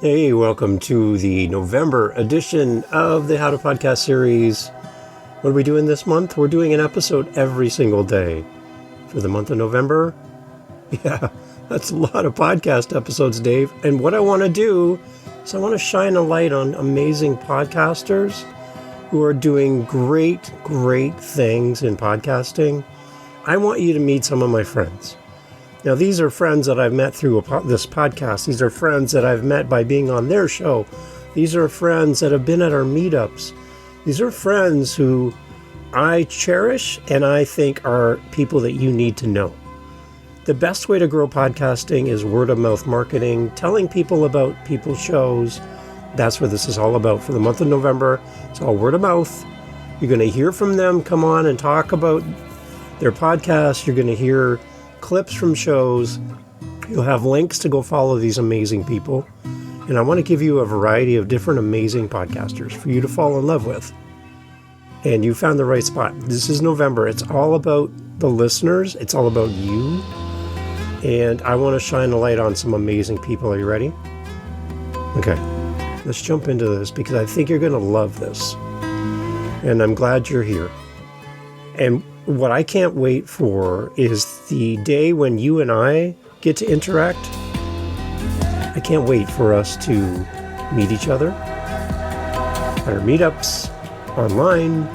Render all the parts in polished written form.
Hey, welcome to the November edition of the How to Podcast series. What are we doing this month? We're doing an episode every single day. For the month of November, yeah, that's a lot of podcast episodes, Dave. And what I want to do is I want to shine a light on amazing podcasters who are doing great things in podcasting. I want you to meet some of my friends. Now, these are friends that I've met through this podcast. These are friends that I've met by being on their show. These are friends that have been at our meetups. These are friends who I cherish and I think are people that you need to know. The best way to grow podcasting is word of mouth marketing, telling people about people's shows. That's what this is all about for the month of November. It's all word of mouth. You're going to hear from them come on and talk about their podcast. You're going to hear clips from shows. You'll have links to go follow these amazing people. And I want to give you a variety of different amazing podcasters for you to fall in love with. And you found the right spot. This is November. It's all about the listeners. It's all about you. And I want to shine a light on some amazing people. Are you ready? Okay. Let's jump into this because I think you're going to love this. And I'm glad you're here. And what I can't wait for is the day when you and I get to interact. I can't wait for us to meet each other at our meetups, online,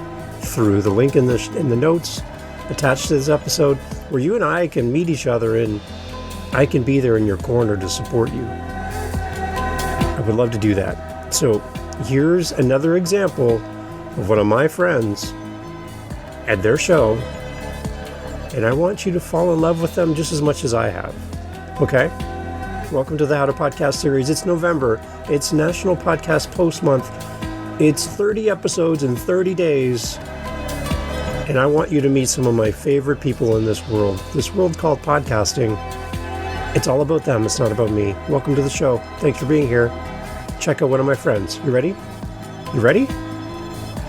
through the link in the notes attached to this episode, where you and I can meet each other and I can be there in your corner to support you. I would love to do that. So here's another example of one of my friends at their show, and I want you to fall in love with them just as much as I have. Okay? Welcome to the How to Podcast series. It's November. It's National Podcast Post Month. It's 30 episodes in 30 days, and I want you to meet some of my favorite people in this world called podcasting. It's all about them. It's not about me. Welcome to the show. Thanks for being here. Check out one of my friends. You ready? You ready?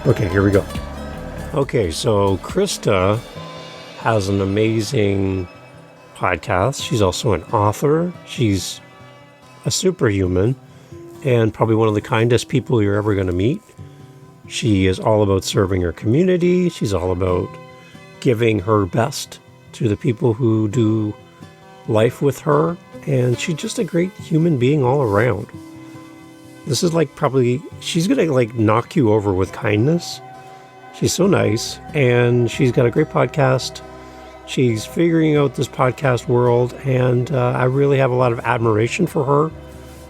Okay, here we go. Okay, so Christa has an amazing podcast. She's also an author. She's a superhuman and probably one of the kindest people you're ever going to meet. She is all about serving her community. She's all about giving her best to the people who do life with her. And she's just a great human being all around. This is she's going to knock you over with kindness. She's so nice, and she's got a great podcast. She's figuring out this podcast world, and I really have a lot of admiration for her,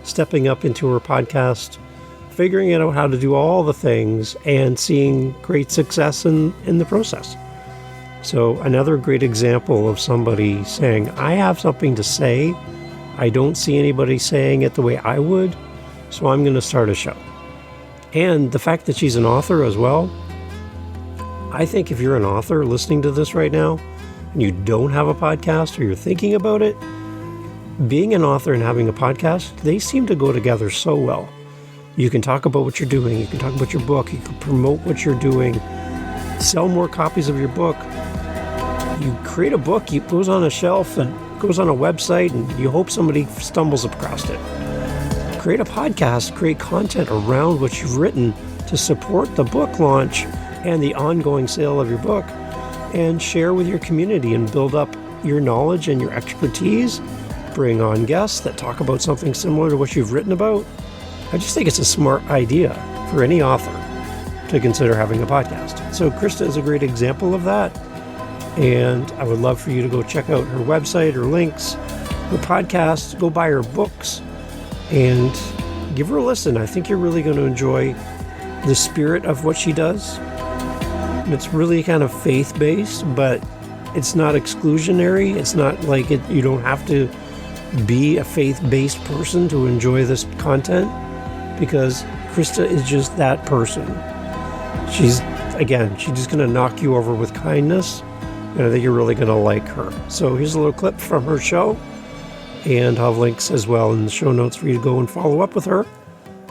stepping up into her podcast, figuring out how to do all the things, and seeing great success in the process. So another great example of somebody saying, I have something to say. I don't see anybody saying it the way I would, so I'm going to start a show. And the fact that she's an author as well, I think if you're an author listening to this right now and you don't have a podcast or you're thinking about it, being an author and having a podcast, they seem to go together so well. You can talk about what you're doing. You can talk about your book. You can promote what you're doing. Sell more copies of your book. You create a book, it goes on a shelf and goes on a website, and you hope somebody stumbles across it. Create a podcast, create content around what you've written to support the book launch and the ongoing sale of your book, and share with your community and build up your knowledge and your expertise. Bring on guests that talk about something similar to what you've written about. I just think it's a smart idea for any author to consider having a podcast. So Christa is a great example of that, and I would love for you to go check out her website, her links, her podcast, go buy her books, and give her a listen. I think you're really going to enjoy the spirit of what she does. It's really kind of faith-based, but it's not exclusionary. It's not like you don't have to be a faith-based person to enjoy this content, because Christa is just that person. She's just going to knock you over with kindness, and I think you're really going to like her. So here's a little clip from her show, and I'll have links as well in the show notes for you to go and follow up with her.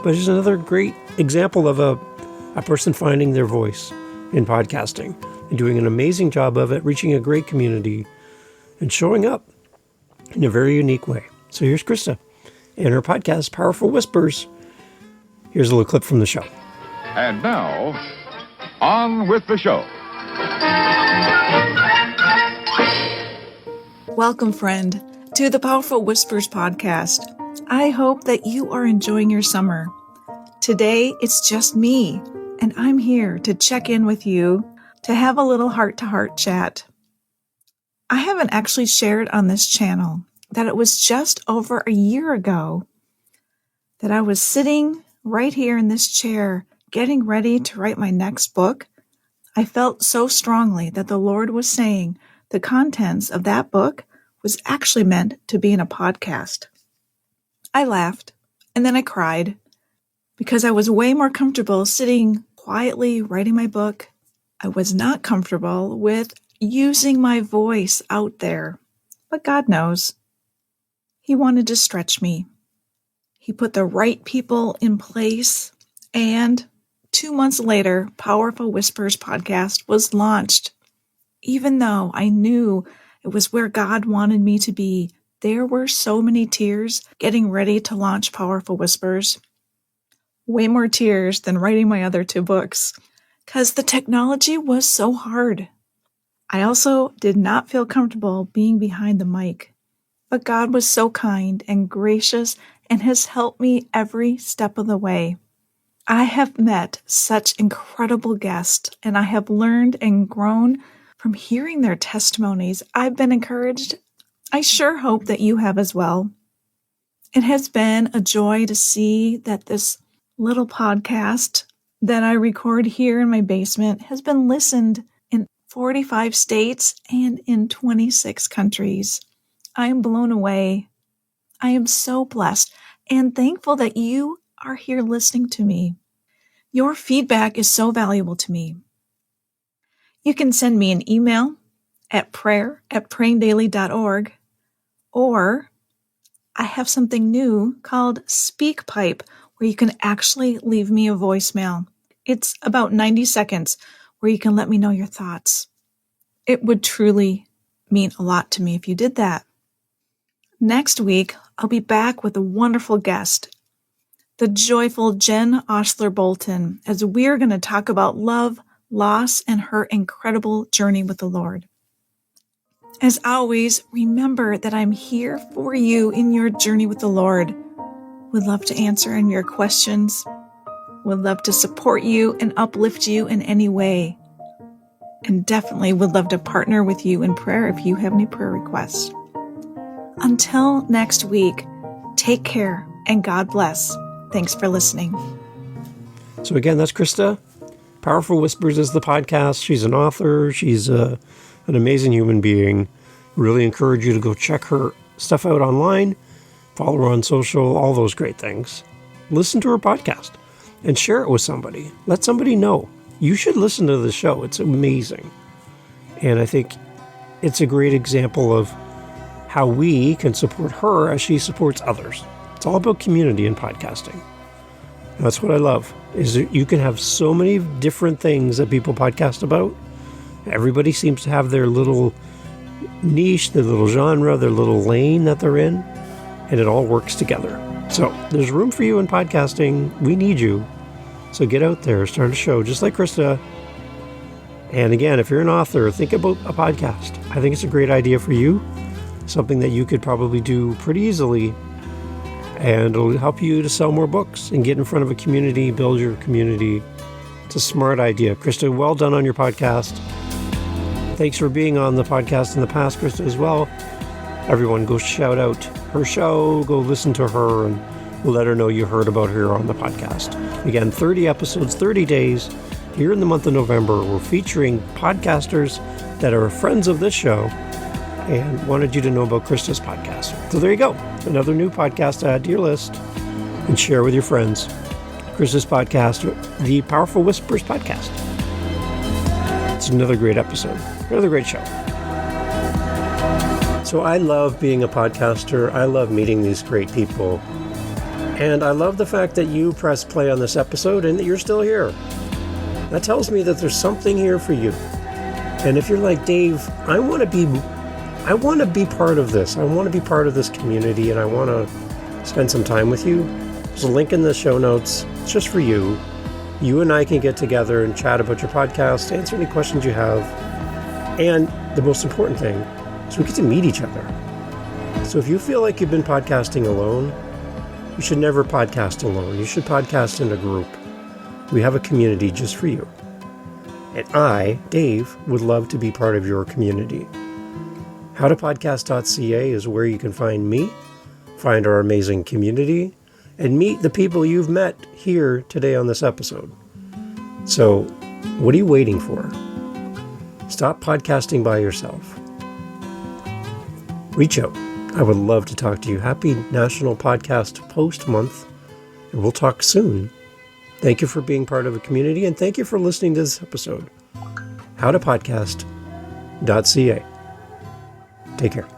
But she's another great example of a person finding their voice in podcasting and doing an amazing job of it, reaching a great community and showing up in a very unique way. So here's Christa. and her podcast, Powerful Whispers. Here's a little clip from the show. And now, on with the show. Welcome, friend, to the Powerful Whispers podcast. I hope that you are enjoying your summer. Today, it's just me, and I'm here to check in with you to have a little heart-to-heart chat. I haven't actually shared on this channel that it was just over a year ago that I was sitting right here in this chair getting ready to write my next book. I felt so strongly that the Lord was saying the contents of that book was actually meant to be in a podcast. I laughed, and then I cried, because I was way more comfortable sitting quietly writing my book. I was not comfortable with using my voice out there, but God knows. He wanted to stretch me. He put the right people in place, and 2 months later, Powerful Whispers podcast was launched. Even though I knew it was where God wanted me to be, there were so many tears getting ready to launch Powerful Whispers. Way more tears than writing my other 2 books, because the technology was so hard. I also did not feel comfortable being behind the mic, but God was so kind and gracious and has helped me every step of the way. I have met such incredible guests, and I have learned and grown from hearing their testimonies. I've been encouraged. I sure hope that you have as well. It has been a joy to see that this little podcast that I record here in my basement has been listened in 45 states and in 26 countries. I am blown away. I am so blessed and thankful that you are here listening to me. Your feedback is so valuable to me. You can send me an email at prayer@prayingdaily.org, or I have something new called SpeakPipe, where you can actually leave me a voicemail. It's about 90 seconds where you can let me know your thoughts. It would truly mean a lot to me if you did that. Next week, I'll be back with a wonderful guest, the joyful Jen Osler-Bolton, as we're going to talk about love, loss, and her incredible journey with the Lord. As always, remember that I'm here for you in your journey with the Lord. Would love to answer any of your questions. Would love to support you and uplift you in any way. And definitely would love to partner with you in prayer if you have any prayer requests. Until next week, take care and God bless. Thanks for listening. So again, that's Christa. Powerful Whispers is the podcast. She's an author. She's an amazing human being. Really encourage you to go check her stuff out online. Follow her on social, all those great things. Listen to her podcast and share it with somebody. Let somebody know. You should listen to the show. It's amazing. And I think it's a great example of how we can support her as she supports others. It's all about community in podcasting. And that's what I love, is that you can have so many different things that people podcast about. Everybody seems to have their little niche, their little genre, their little lane that they're in, and it all works together. So there's room for you in podcasting. We need you. So get out there, start a show, just like Christa. And again, if you're an author, think about a podcast. I think it's a great idea for you, something that you could probably do pretty easily, and it'll help you to sell more books and get in front of a community, build your community. It's a smart idea. Christa, well done on your podcast. Thanks for being on the podcast in the past, Christa, as well. Everyone, go shout out her show, go listen to her, and let her know you heard about her on the podcast. Again, 30 episodes, 30 days. Here in the month of November, we're featuring podcasters that are friends of this show and wanted you to know about Christa's podcast. So there you go. Another new podcast to add to your list and share with your friends. Christa's podcast, the Powerful Whispers podcast. It's another great episode. Another great show. So I love being a podcaster. I love meeting these great people. And I love the fact that you pressed play on this episode and that you're still here. That tells me that there's something here for you. And if you're like, Dave, I want to be part of this. I want to be part of this community, and I want to spend some time with you. There's a link in the show notes. It's just for you. You and I can get together and chat about your podcast, answer any questions you have. And the most important thing is we get to meet each other. So if you feel like you've been podcasting alone, you should never podcast alone. You should podcast in a group. We have a community just for you. And I, Dave, would love to be part of your community. HowToPodcast.ca is where you can find me, find our amazing community, and meet the people you've met here today on this episode. So, what are you waiting for? Stop podcasting by yourself. Reach out. I would love to talk to you. Happy National Podcast Post Month, and we'll talk soon. Thank you for being part of a community, and thank you for listening to this episode. HowToPodcast.ca. Take care.